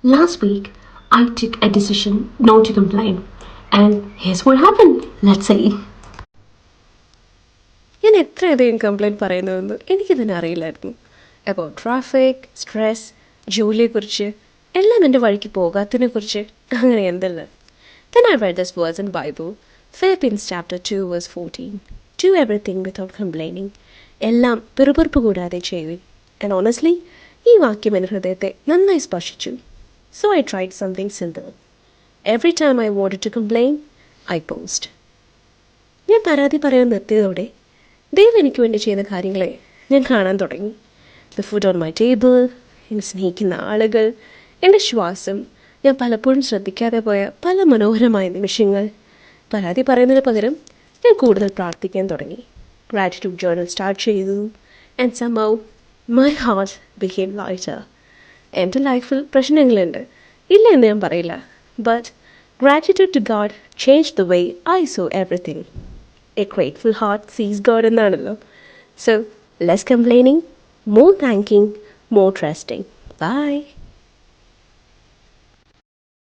Last week, I took a decision not to complain. And here's what happened. Let's see. ഞാൻ എത്രയധികം complaint പറയുന്നതെന്ന് എനിക്ക് തന്നെ അറിയില്ലായിരുന്നു. അബൌട്ട് ട്രാഫിക്, സ്ട്രെസ്, ജോലിയെക്കുറിച്ച്, എല്ലാം എൻ്റെ വഴിക്ക് പോകാത്തതിനെക്കുറിച്ച്, അങ്ങനെ എന്തെല്ലാം. Then I read this verse in Bible, Philippians chapter 2 verse 14. Do everything without complaining. എല്ലാം പിറുപിറുപ്പ് കൂടാതെ ചെയ്യുവിൻ. And honestly, ഈ വാക്യം എൻ്റെ ഹൃദയത്തെ നന്നായി സ്പർശിച്ചു. So I tried something simple. Every time I wanted to complain, I post. ഞാൻ പരാതി പറയാൻ നിർത്തിയതോടെ ദൈവം എനിക്ക് വേണ്ടി ചെയ്യുന്ന കാര്യങ്ങളെ ഞാൻ കാണാൻ തുടങ്ങി. The food on my table, എന്നെ സ്നേഹിക്കുന്ന ആളുകൾ, എൻ്റെ ശ്വാസം, ഞാൻ പലപ്പോഴും ശ്രദ്ധിക്കാതെ പോയ പല മനോഹരമായ നിമിഷങ്ങൾ. പരാതി പറയുന്നതിന് പകരം ഞാൻ കൂടുതൽ പ്രാർത്ഥിക്കാൻ തുടങ്ങി. ഗ്രാറ്റിറ്റ്യൂഡ് ജേർണൽ സ്റ്റാർട്ട് ചെയ്തു. And somehow my heart became lighter. എൻ്റെ ലൈഫിൽ പ്രശ്നങ്ങളുണ്ട്, ഇല്ല എന്ന് ഞാൻ പറയില്ല. But gratitude to God change the way I saw everything. A grateful heart sees God എന്നാണല്ലോ. So, less complaining, more thanking, more trusting. Bye.